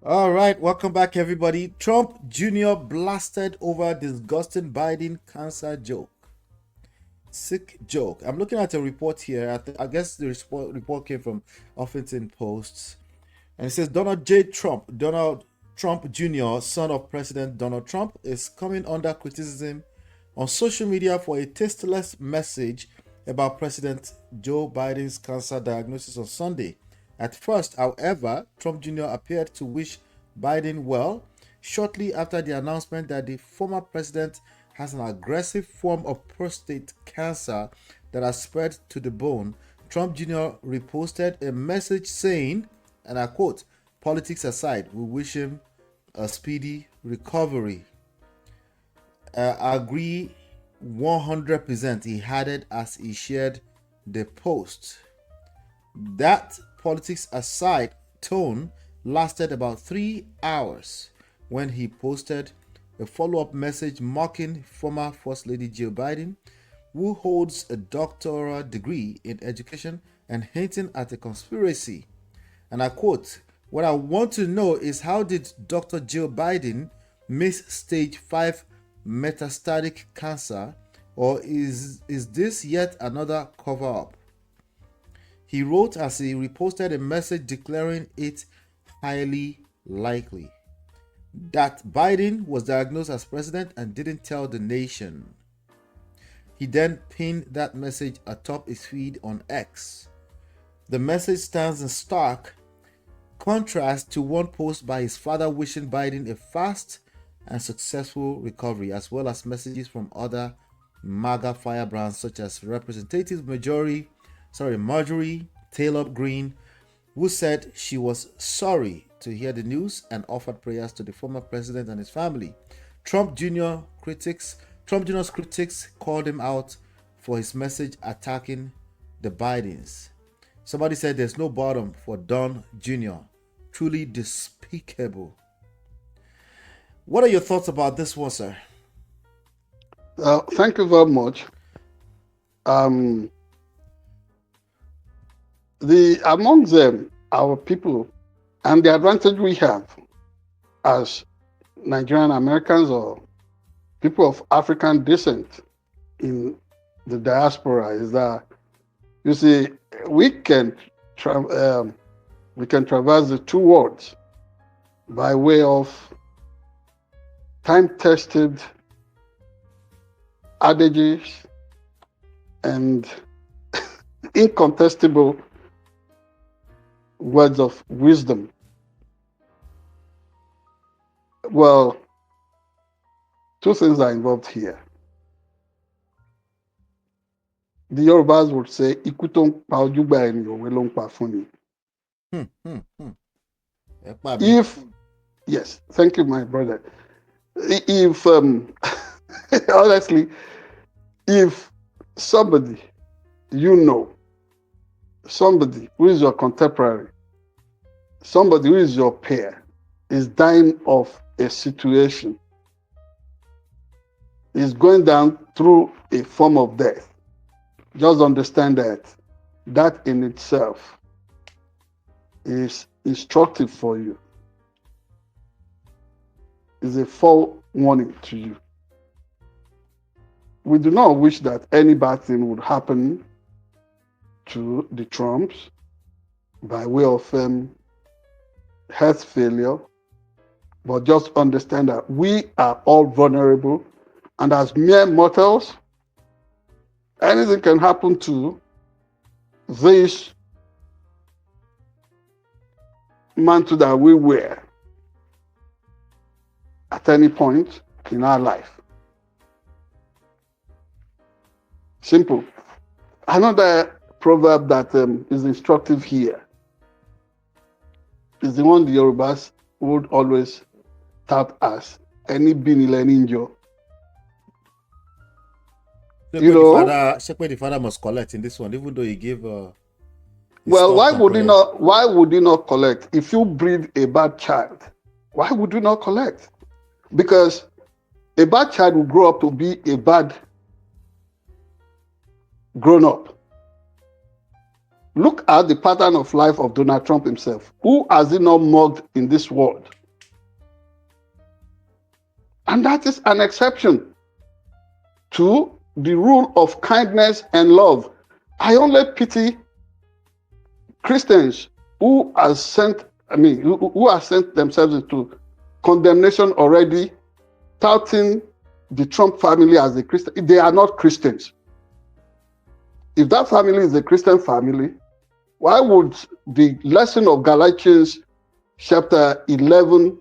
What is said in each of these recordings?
All right, welcome back, everybody. Trump Jr. blasted over disgusting Biden cancer joke. Sick joke. I'm looking at a report here. I guess the report came from Huffington Post. And it says Donald Trump Jr., son of President Donald Trump, is coming under criticism on social media for a tasteless message about President Joe Biden's cancer diagnosis on Sunday. At first, however, Trump Jr. appeared to wish Biden well shortly after the announcement that the former president has an aggressive form of prostate cancer that has spread to the bone. Trump Jr. reposted a message saying, and I quote, "Politics aside, we wish him a speedy recovery." Agree 100%, he added as he shared the post. That politics aside tone lasted about 3 hours when he posted a follow-up message mocking former First Lady Jill Biden, who holds a doctoral degree in education, and hinting at a conspiracy. And I quote, "What I want to know is how did Dr. Jill Biden miss stage 5 metastatic cancer, or is this yet another cover-up?" He wrote as he reposted a message declaring it highly likely that Biden was diagnosed as president and didn't tell the nation. He then pinned that message atop his feed on X. The message stands in stark contrast to one post by his father wishing Biden a fast and successful recovery, as well as messages from other MAGA firebrands such as Representative Marjorie Taylor Greene, who said she was sorry to hear the news and offered prayers to the former president and his family. Trump Jr.'s critics called him out for his message attacking the Bidens. Somebody said there's no bottom for Don Jr. Truly despicable. What are your thoughts about this one, sir? Thank you very much. Among them, our people, and the advantage we have as Nigerian Americans or people of African descent in the diaspora is that, you see, we can traverse the two worlds by way of time-tested adages and incontestable words of wisdom. Well, two things are involved here. The Yorubas would say, "Ikú tó ń pa ojúgbà ẹni, òwe ló ń pa fún ni." Yes, thank you, my brother. If honestly, if somebody somebody who is your contemporary, somebody who is your peer, is dying of a situation, is going down through a form of death, just understand that in itself is instructive for you, is a forewarning to you. We do not wish that any bad thing would happen to the Trumps by way of health failure, but just understand that we are all vulnerable, and as mere mortals, anything can happen to this mantle that we wear at any point in our life. Simple. Another proverb that is instructive here is the one the Yorubas would always tout as "Any binile ninjo." The father must collect in this one, even though he gave. Well, why would he not? Why would he not collect? If you breed a bad child, why would you not collect? Because a bad child will grow up to be a bad grown up. Look at the pattern of life of Donald Trump himself. Who has he not mugged in this world? And that is an exception to the rule of kindness and love. I only pity Christians who have sent, who have sent themselves into condemnation already, touting the Trump family as a Christian. They are not Christians. If that family is a Christian family, why would the lesson of Galatians chapter 11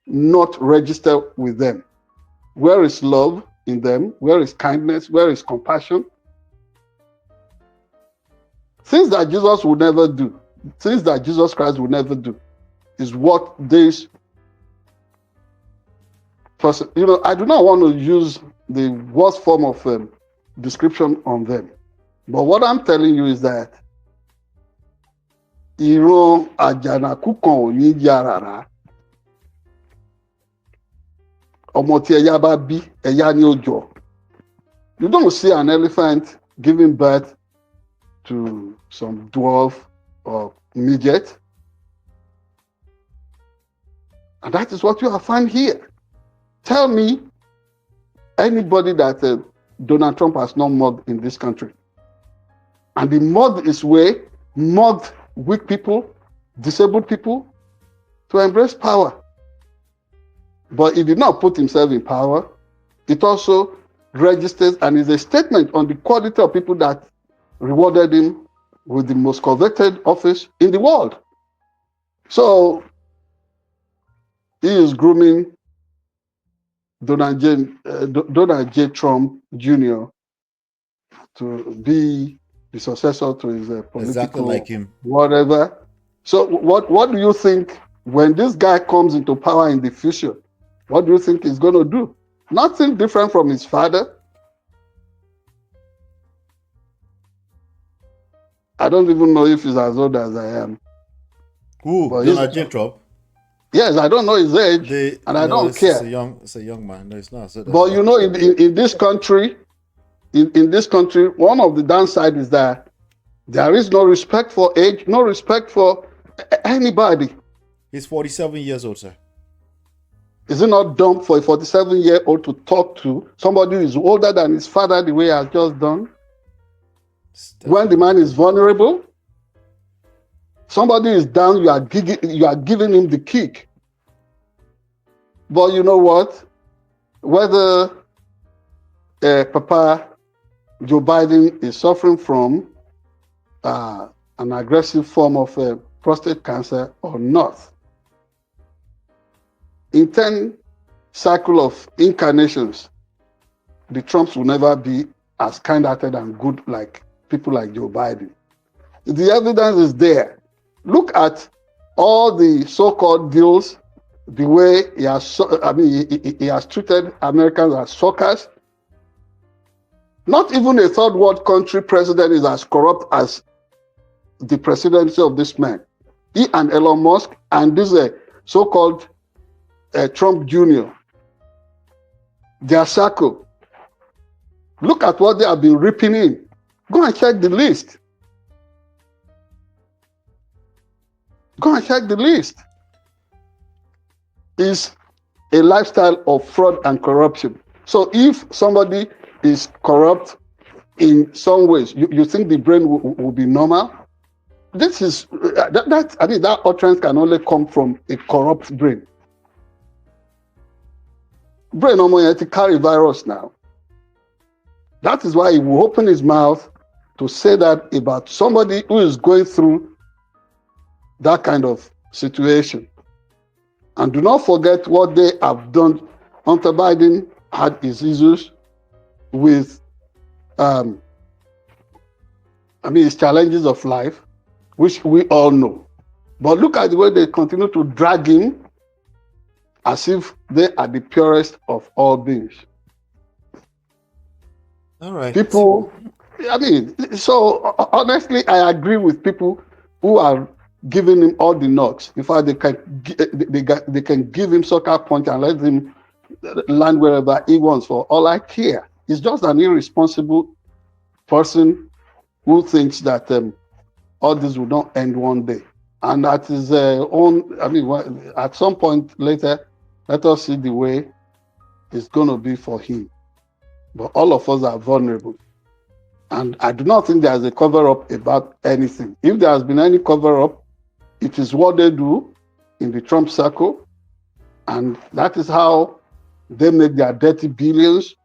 not register with them? Where is love in them? Where is kindness? Where is compassion? Things that Jesus would never do, things that Jesus Christ would never do, is what this person, I do not want to use the worst form of description on them. But what I'm telling you is that ìran àjànàkú kan ò ní yá rárá. Ọmọ tí ẹyá bá bí, ẹyá ní ó jọ. You don't see an elephant giving birth to some dwarf or midget. And that is what you have found here. Tell me anybody that Donald Trump has not mugged in this country. And he mugged his way, mugged weak people, disabled people to embrace power. But he did not put himself in power. It also registers and is a statement on the quality of people that rewarded him with the most coveted office in the world. So he is grooming Donald J. Trump Jr. to be the successor to his political, exactly like him, whatever. So what do you think when this guy comes into power in the future? What do you think he's going to do? Nothing different from his father. I don't even know if he's as old as I am. Who? Donald J. Trump? Yes, I don't know his age, I don't care. It's a young man. No, it's not. So but in this country, in this country, one of the downsides is that there is no respect for age, no respect for anybody. He's 47 years old, sir. Is it not dumb for a 47-year-old to talk to somebody who is older than his father the way he has just done? When the man is vulnerable, somebody is down, you are giving him the kick. But you know what? Whether Papa Joe Biden is suffering from an aggressive form of prostate cancer or not, in 10 cycle of incarnations, the Trumps will never be as kind-hearted and good like people like Joe Biden. The evidence is there. Look at all the so-called deals, the way he has, he has treated Americans as suckers. Not even a third world country president is as corrupt as the presidency of this man. He and Elon Musk and this so-called Trump Jr., their circle. Look at what they have been ripping in. Go and check the list. Go and check the list. It's a lifestyle of fraud and corruption. So if somebody is corrupt in some ways, you think the brain will be normal? This is that utterance can only come from a corrupt brain. Brain almost to carry virus now. That is why he will open his mouth to say that about somebody who is going through that kind of situation. And do not forget what they have done. Hunter Biden had his issues with his challenges of life, which we all know. But look at the way they continue to drag him as if they are the purest of all beings. All right. People, so honestly, I agree with people who are giving him all the knocks. In fact, they can give him sucker punch and let him land wherever he wants for all I care. He's just an irresponsible person who thinks that all this will not end one day. And at his own, at some point later, let us see the way is going to be for him. But all of us are vulnerable. And I do not think there is a cover up about anything. If there has been any cover up, it is what they do in the Trump circle. And that is how they make their dirty billions.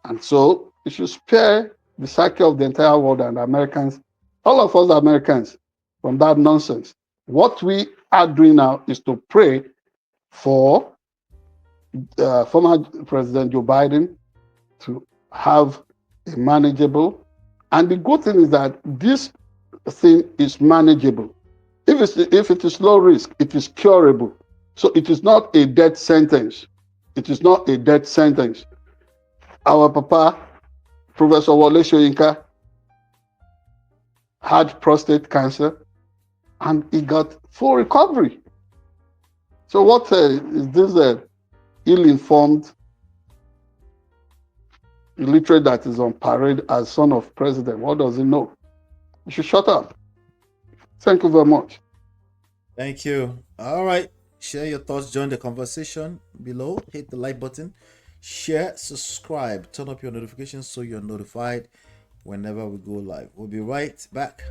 And so it should spare the psyche of the entire world and Americans, all of us Americans, from that nonsense. What we are doing now is to pray for former President Joe Biden to have a manageable. And the good thing is that this thing is manageable. If it is low risk, it is curable. So it is not a death sentence. It is not a death sentence. Our papa, Professor Wole Soyinka, had prostate cancer and he got full recovery. So what is this ill-informed illiterate that is on parade as son of president? What does he know? You should shut up. Thank you very much. Thank you. All right. Share your thoughts. Join the conversation below. Hit the like button. Share, subscribe, turn up your notifications so you're notified whenever we go live. We'll be right back.